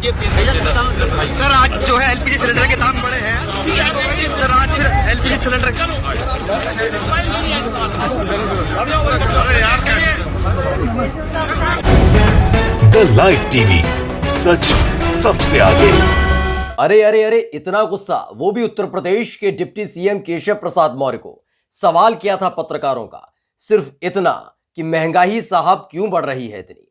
Sir आज जो है एलपीजी सिलेंडर के दाम बढ़े हैं सर। आज फिर LPG cylinder the live TV, सच सबसे आगे। अरे अरे अरे, इतना गुस्सा, वो भी उत्तर प्रदेश के डिप्टी सीएम केशव प्रसाद मौर्य को। सवाल किया था पत्रकारों का सिर्फ इतना कि महंगाई साहब क्यों बढ़ रही है इतनी,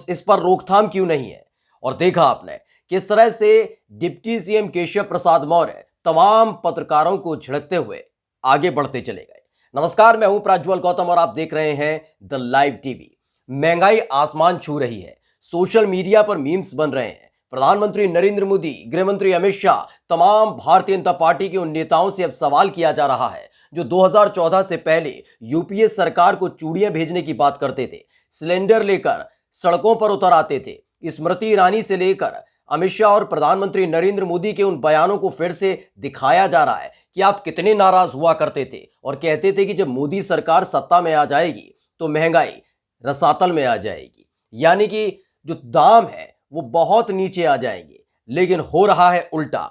इस पर रोकथाम क्यों नहीं है। और देखा आपने किस तरह से डिप्टी सीएम केशव प्रसाद मौर्य तमाम पत्रकारों को झिड़कते हुए आगे बढ़ते चले गए। नमस्कार, मैं हूं प्रज्वल गौतम और आप देख रहे हैं द लाइव टीवी। महंगाई आसमान छू रही है, सोशल मीडिया पर मीम्स बन रहे हैं। प्रधानमंत्री नरेंद्र मोदी, गृहमंत्री अमित शाह, तमाम भारतीय जनता पार्टी के उन नेताओं से अब सवाल किया जा रहा है जो 2014 से पहले यूपीए सरकार को चूड़ियां भेजने की बात करते थे, सिलेंडर लेकर सड़कों पर उतर आते थे। स्मृति ईरानी से लेकर अमित शाह और प्रधानमंत्री नरेंद्र मोदी के उन बयानों को फिर से दिखाया जा रहा है कि आप कितने नाराज हुआ करते थे और कहते थे कि जब मोदी सरकार सत्ता में आ जाएगी तो महंगाई रसातल में आ जाएगी, यानी कि जो दाम है वो बहुत नीचे आ जाएंगे। लेकिन हो रहा है उल्टा।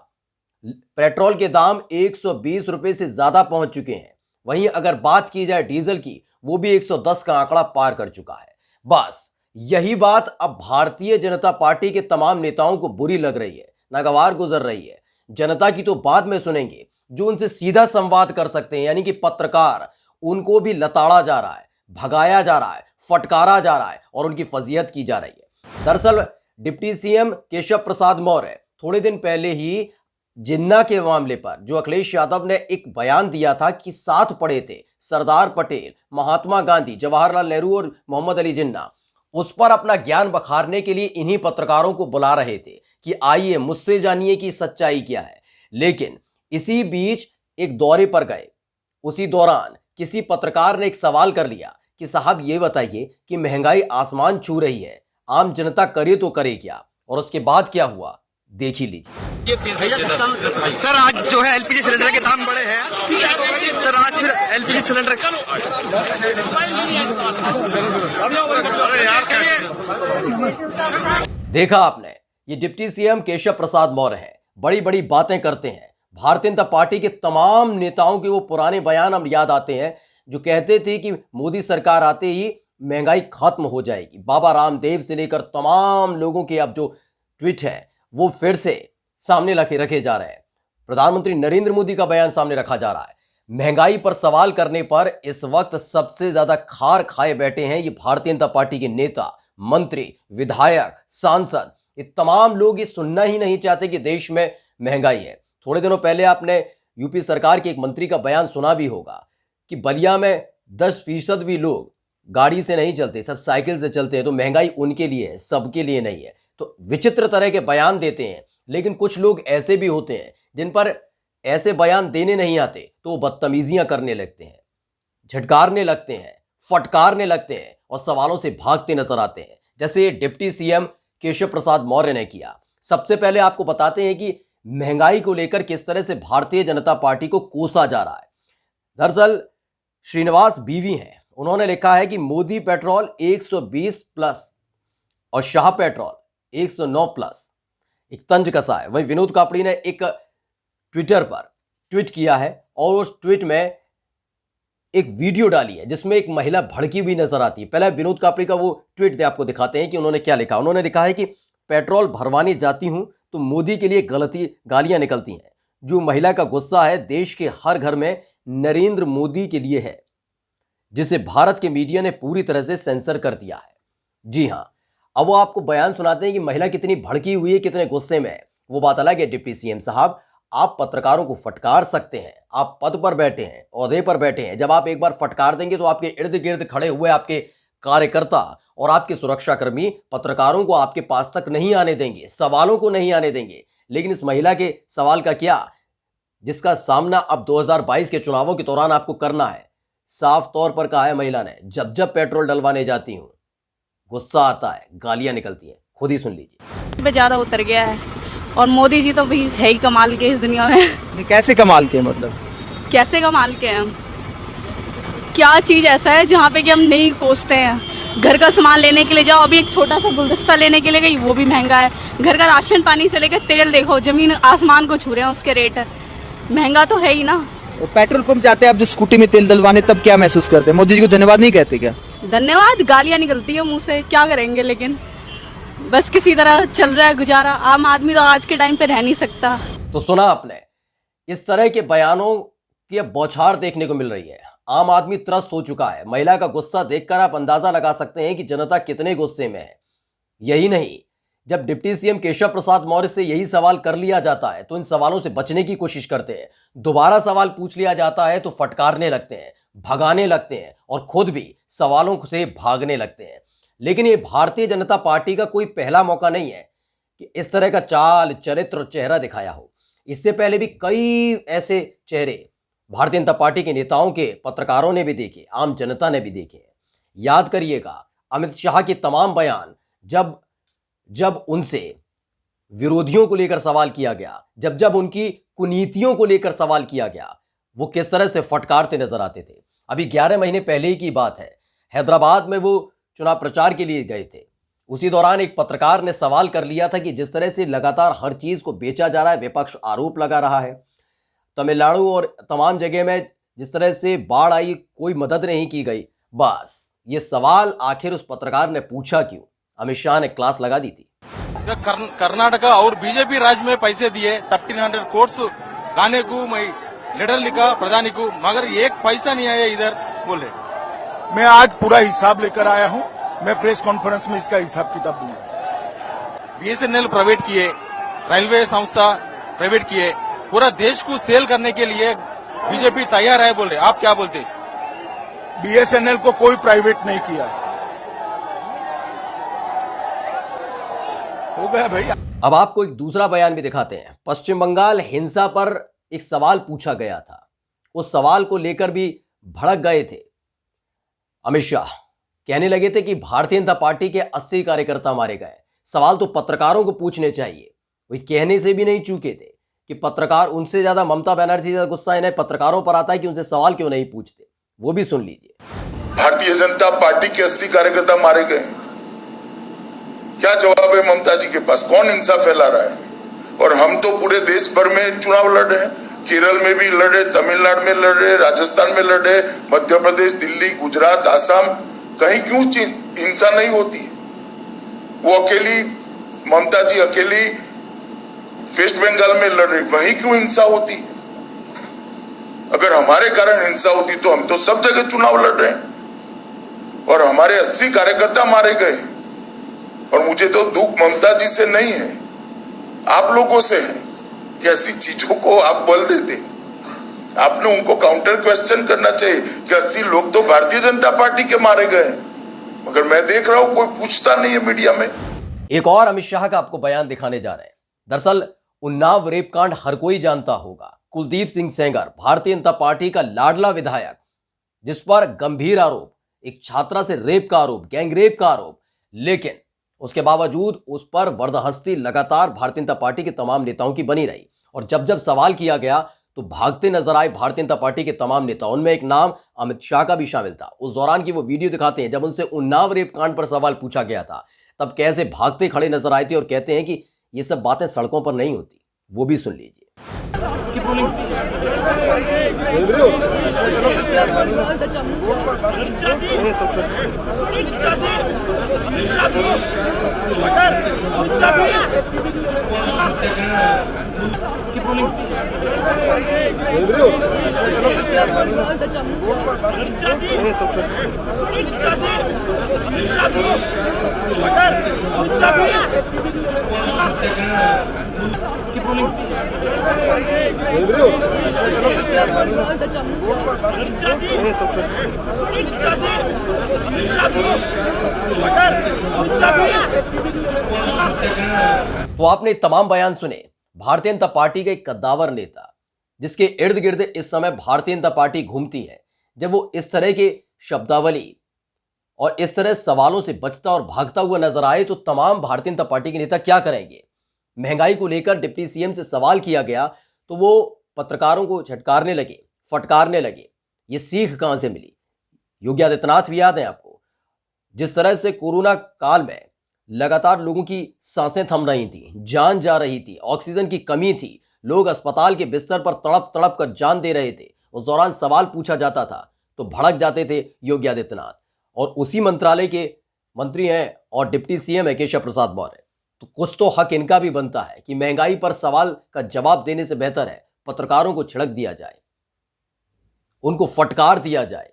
पेट्रोल के दाम 120 रुपए से ज्यादा पहुंच चुके हैं। वहीं अगर बात की जाए डीजल की, वो भी 110 का आंकड़ा पार कर चुका है। बस यही बात अब भारतीय जनता पार्टी के तमाम नेताओं को बुरी लग रही है, नागवार गुजर रही है। जनता की तो बाद में सुनेंगे, जो उनसे सीधा संवाद कर सकते हैं यानी कि पत्रकार, उनको भी लताड़ा जा रहा है, भगाया जा रहा है, फटकारा जा रहा है और उनकी फजीहत की जा रही है। दरअसल डिप्टी सीएम केशव प्रसाद मौर्य थोड़े दिन पहले ही जिन्ना के मामले पर जो अखिलेश यादव ने एक बयान दिया था कि साथ पड़े थे सरदार पटेल, महात्मा गांधी, जवाहरलाल नेहरू और मोहम्मद अली जिन्ना, उस पर अपना ज्ञान बखारने के लिए इन्हीं पत्रकारों को बुला रहे थे कि आइए मुझसे जानिए कि सच्चाई क्या है। लेकिन इसी बीच एक दौरे पर गए, उसी दौरान किसी पत्रकार ने एक सवाल कर लिया कि साहब ये बताइए कि महंगाई आसमान छू रही है, आम जनता करे तो करे क्या। और उसके बाद क्या हुआ देख ही लीजिए। सर आज जो है एलपीजी सिलेंडर के दाम बढ़े हैं सर। आज फिर एलपीजी सिलेंडर देखा आपने, ये डिप्टी सीएम केशव प्रसाद मौर्य है, बड़ी बड़ी बातें करते हैं। भारतीय जनता पार्टी के तमाम नेताओं के वो पुराने बयान हम याद आते हैं जो कहते थे कि मोदी सरकार आते ही महंगाई खत्म हो जाएगी। बाबा रामदेव से लेकर तमाम लोगों के अब जो ट्वीट है वो फिर से सामने रखे जा रहे हैं। प्रधानमंत्री नरेंद्र मोदी का बयान सामने रखा जा रहा है। महंगाई पर सवाल करने पर इस वक्त सबसे ज्यादा खार खाए बैठे हैं ये भारतीय जनता पार्टी के नेता, मंत्री, विधायक, सांसद। ये तमाम लोग ये सुनना ही नहीं चाहते कि देश में महंगाई है। थोड़े दिनों पहले आपने यूपी सरकार के एक मंत्री का बयान सुना भी होगा कि बलिया में 10% भी लोग गाड़ी से नहीं चलते, सब साइकिल से चलते हैं, तो महंगाई उनके लिए है, सबके लिए नहीं है। तो विचित्र तरह के बयान देते हैं। लेकिन कुछ लोग ऐसे भी होते हैं जिन पर ऐसे बयान देने नहीं आते तो वो बदतमीजियां करने लगते हैं, झटकारने लगते हैं, फटकारने लगते हैं और सवालों से भागते नजर आते हैं, जैसे डिप्टी सीएम केशव प्रसाद मौर्य ने किया। सबसे पहले आपको बताते हैं कि महंगाई को लेकर किस तरह से भारतीय जनता पार्टी को कोसा जा रहा है। दरअसल श्रीनिवास बीवी हैं, उन्होंने लिखा है कि मोदी पेट्रोल 120 प्लस और शाह पेट्रोल 109 प्लस, एक तंज कसा है। वहीं विनोद कापड़ी ने एक ट्विटर पर ट्वीट किया है और उस ट्वीट में एक वीडियो डाली है जिसमें एक महिला भड़की हुई नजर आती है। पहले विनोद कापड़ी का वो ट्वीट आपको दिखाते हैं कि उन्होंने क्या लिखा। उन्होंने लिखा है कि पेट्रोल भरवाने जाती हूं तो मोदी के लिए गालियां निकलती हैं। जो महिला का गुस्सा है देश के हर घर में नरेंद्र मोदी के लिए है, जिसे भारत के मीडिया ने पूरी तरह से सेंसर कर दिया है। जी हां, अब वो आपको बयान सुनाते हैं कि महिला कितनी भड़की हुई है, कितने गुस्से में है। वो बात अलग है। डिप्टी सीएम साहब, आप पत्रकारों को फटकार सकते हैं, आप पद पर बैठे हैं, ओहदे पर बैठे हैं। जब आप एक बार फटकार देंगे तो आपके इर्द गिर्द खड़े हुए आपके कार्यकर्ता और आपके सुरक्षाकर्मी पत्रकारों को आपके पास तक नहीं आने देंगे, सवालों को नहीं आने देंगे। लेकिन इस महिला के सवाल का क्या, जिसका सामना अब 2022 के चुनावों के दौरान आपको करना है। साफ तौर पर कहा है महिला ने, जब जब पेट्रोल डलवाने जाती हूं गुस्सा आता है, गालियां निकलती हैं। खुद ही सुन लीजिए। पे ज्यादा उतर गया है और मोदी जी तो भी है ही कमाल के इस दुनिया में। कैसे कमाल के, मतलब कैसे कमाल के हैं? क्या चीज ऐसा है जहाँ पे कि हम नहीं कोसते हैं घर का सामान लेने के लिए जाओ, अभी एक छोटा सा गुलदस्ता लेने के लिए गई, वो भी महंगा है। घर का राशन पानी से लेकर तेल देखो, जमीन आसमान को छू रहे हैं उसके रेट। महंगा तो है ही ना। और पेट्रोल पंप जाते हैं आप जो स्कूटी में तेल डलवाने, तब क्या महसूस करते हैं? मोदी जी को धन्यवाद नहीं कहते क्या? धन्यवाद, गालियां निकलती है मुंह से, क्या करेंगे, लेकिन बस किसी तरह चल रहा है गुजारा। आम आदमी तो आज के टाइम पे रह नहीं सकता। तो सुना आपने, इस तरह के बयानों की अब बौछार देखने को मिल रही है। आम आदमी त्रस्त हो चुका है। महिला का गुस्सा देखकर आप अंदाजा लगा सकते हैं कि जनता कितने गुस्से में है। यही नहीं, जब डिप्टी सीएम केशव प्रसाद मौर्य से यही सवाल कर लिया जाता है तो इन सवालों से बचने की कोशिश करते हैं। दोबारा सवाल पूछ लिया जाता है तो फटकारने लगते हैं, भगाने लगते हैं और खुद भी सवालों से भागने लगते हैं। लेकिन ये भारतीय जनता पार्टी का कोई पहला मौका नहीं है कि इस तरह का चाल, चरित्र और चेहरा दिखाया हो। इससे पहले भी कई ऐसे चेहरे भारतीय जनता पार्टी के नेताओं के, पत्रकारों ने भी देखे, आम जनता ने भी देखे। याद करिएगा अमित शाह के तमाम बयान, जब उनसे विरोधियों को लेकर सवाल किया गया, जब उनकी कुनीतियों को लेकर सवाल किया गया, वो किस तरह से फटकारते नजर आते थे। अभी 11 महीने पहले ही की बात है, हैदराबाद में वो चुनाव प्रचार के लिए गए थे। उसी दौरान एक पत्रकार ने सवाल कर लिया था कि जिस तरह से लगातार हर चीज को बेचा जा रहा है, विपक्ष आरोप लगा रहा है, तमिलनाडु और तमाम जगह में जिस तरह से बाढ़ आई, कोई मदद नहीं की गई। बस ये सवाल आखिर उस पत्रकार ने पूछा क्यों? अमित शाह ने क्लास लगा दी थी। कर्नाटका और बीजेपी राज्य में पैसे दिए 1300 कोर्स लाने को, मैं लेटर लिखा प्रधानी को, मगर एक पैसा नहीं आया इधर बोले। मैं आज पूरा हिसाब लेकर आया हूं, मैं प्रेस कॉन्फ्रेंस में इसका हिसाब किताब दूंगा। बीएसएनएल प्राइवेट किए, रेलवे संस्था प्राइवेट किए, पूरा देश को सेल करने के लिए बीजेपी तैयार है बोले। आप क्या बोलते? बीएसएनएल को कोई प्राइवेट नहीं किया, हो गया भैया। अब आपको एक दूसरा बयान भी दिखाते हैं। पश्चिम बंगाल हिंसा पर एक सवाल पूछा गया था, उस सवाल को लेकर भी भड़क गए थे अमित शाह। कहने लगे थे कि भारतीय जनता पार्टी के 80 कार्यकर्ता मारे गए। सवाल तो पत्रकारों को पूछने चाहिए। वो कहने से भी नहीं चूके थे कि पत्रकार, उनसे ज्यादा ममता बनर्जी का गुस्सा इन्हें पत्रकारों पर आता है कि उनसे सवाल क्यों नहीं पूछते। वो भी सुन लीजिए। भारतीय जनता पार्टी के 80 कार्यकर्ता मारे गए, क्या जवाब है ममता जी के पास? कौन हिंसा फैला रहा है? और हम तो पूरे देश भर में चुनाव लड़ रहे हैं, केरल में भी लड़ रहे, तमिलनाडु में लड़ रहे, राजस्थान में लड़ रहे, मध्य प्रदेश, दिल्ली, गुजरात, आसाम, कहीं क्यों हिंसा नहीं होती? वो अकेली ममता जी अकेली वेस्ट बंगाल में लड़ रही, वहीं क्यों हिंसा होती? अगर हमारे कारण हिंसा होती तो हम तो सब जगह चुनाव लड़ रहे हैं। और हमारे 80 कार्यकर्ता मारे गए, और मुझे तो दुख ममता जी से नहीं है, आप लोगों से है कि ऐसी चीजों को आप बल देते। आपने उनको काउंटर क्वेश्चन करना चाहिए कि 80 लोग तो भारतीय जनता पार्टी के मारे गए, मगर मैं देख रहा हूं कोई पूछता नहीं है मीडिया में। एक और अमित शाह का आपको बयान दिखाने जा रहे हैं। दरअसल उन्नाव रेप कांड हर कोई जानता होगा। कुलदीप सिंह सेंगर, भारतीय जनता पार्टी का लाडला विधायक, जिस पर गंभीर आरोप, एक छात्रा से रेप का आरोप, गैंग रेप का आरोप, लेकिन उसके बावजूद उस पर बर्दहस्ती लगातार भारतीय जनता पार्टी के तमाम नेताओं की बनी रही। और जब सवाल किया गया तो भागते नजर आए भारतीय जनता पार्टी के तमाम नेता। उनमें एक नाम अमित शाह का भी शामिल था। उस दौरान की वो वीडियो दिखाते हैं जब उनसे उन्नाव रेप कांड पर सवाल पूछा गया था, तब कैसे भागते खड़े नजर आए थे और कहते हैं कि ये सब बातें सड़कों पर नहीं होती। वो भी सुन लीजिए। तो आपने तमाम बयान सुने। भारतीय जनता पार्टी का एक कद्दावर नेता जिसके इर्द गिर्द इस समय भारतीय जनता पार्टी घूमती है, जब वो इस तरह के शब्दावली और इस तरह सवालों से बचता और भागता हुआ नजर आए तो तमाम भारतीय जनता पार्टी के नेता क्या करेंगे? महंगाई को लेकर डिप्टी सीएम से सवाल किया गया तो वो पत्रकारों को झटकारने लगे, फटकारने लगे। ये सीख कहां से मिली? योगी आदित्यनाथ भी याद है आपको, जिस तरह से कोरोना काल में लगातार लोगों की सांसें थम रही थी, जान जा रही थी, ऑक्सीजन की कमी थी, लोग अस्पताल के बिस्तर पर तड़प तड़प कर जान दे रहे थे, उस दौरान सवाल पूछा जाता था तो भड़क जाते थे योगी आदित्यनाथ। और उसी मंत्रालय के मंत्री हैं और डिप्टी सीएम है केशव प्रसाद मौर्य। तो कुछ तो हक इनका भी बनता है कि महंगाई पर सवाल का जवाब देने से बेहतर है पत्रकारों को छिड़क दिया जाए, उनको फटकार दिया जाए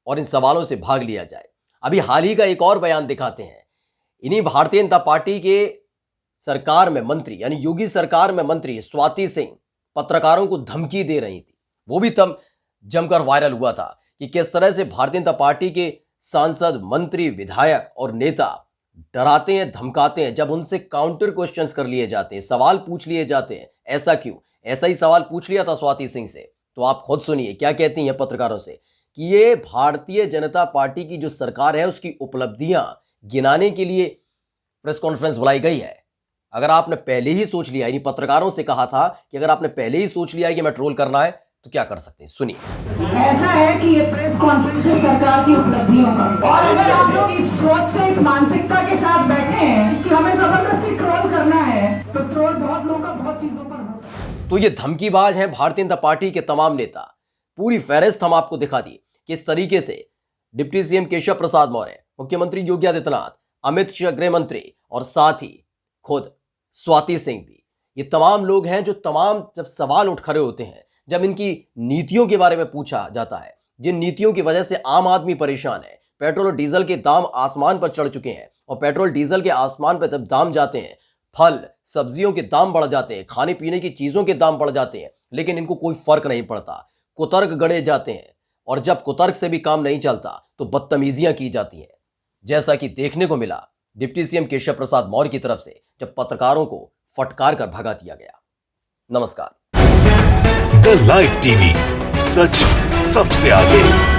और इन सवालों से भाग लिया जाए। अभी हाल ही का एक और बयान दिखाते हैं। इन्हीं भारतीय जनता पार्टी के सरकार में मंत्री यानी योगी सरकार में मंत्री स्वाति सिंह पत्रकारों को धमकी दे रही थी। वो भी तब जमकर वायरल हुआ था कि किस तरह से भारतीय जनता पार्टी के सांसद, मंत्री, विधायक और नेता डराते हैं, धमकाते हैं जब उनसे काउंटर क्वेश्चंस कर लिए जाते हैं, सवाल पूछ लिए जाते हैं। ऐसा क्यों? ऐसा ही सवाल पूछ लिया था स्वाति सिंह से। तो आप खुद सुनिए क्या कहती हैं पत्रकारों से कि ये भारतीय जनता पार्टी की जो सरकार है उसकी उपलब्धियां गिनाने के लिए प्रेस कॉन्फ्रेंस बुलाई गई है। अगर आपने पहले ही सोच लिया, यानी पत्रकारों से कहा था कि अगर आपने पहले ही सोच लिया है कि मैं ट्रोल करना है तो क्या कर सकते हैं, सुनिए। ऐसा है कि ये प्रेस कॉन्फ्रेंस है सरकार की उपलब्धियों का, और अगर आप लोग इस सोच से, इस मानसिकता के साथ बैठे हैं कि हमें जबरदस्ती ट्रोल करना है, तो ट्रोल बहुत लोगों का बहुत चीजों पर हो सकता है। तो ये धमकीबाज हैं भारतीय जनता पार्टी के तमाम नेता। पूरी फहरिस्त हम आपको दिखा दी किस तरीके से डिप्टी सीएम केशव प्रसाद मौर्य, मुख्यमंत्री योगी आदित्यनाथ, अमित शाह गृह मंत्री और साथ ही खुद स्वाति सिंह भी, ये तमाम लोग हैं जो तमाम जब सवाल उठ खड़े होते हैं, जब इनकी नीतियों के बारे में पूछा जाता है, जिन नीतियों की वजह से आम आदमी परेशान है, पेट्रोल और डीजल के दाम आसमान पर चढ़ चुके हैं और पेट्रोल डीजल के आसमान पर जब दाम जाते हैं, फल सब्जियों के दाम बढ़ जाते हैं, खाने पीने की चीजों के दाम बढ़ जाते हैं, लेकिन इनको कोई फर्क नहीं पड़ता। कुतर्क गढ़े जाते हैं और जब कुतर्क से भी काम नहीं चलता तो बदतमीजियां की जाती हैं, जैसा कि देखने को मिला डिप्टी सीएम केशव प्रसाद मौर्य की तरफ से जब पत्रकारों को फटकार कर भगा दिया गया। नमस्कार। द लाइव टीवी, सच सबसे आगे।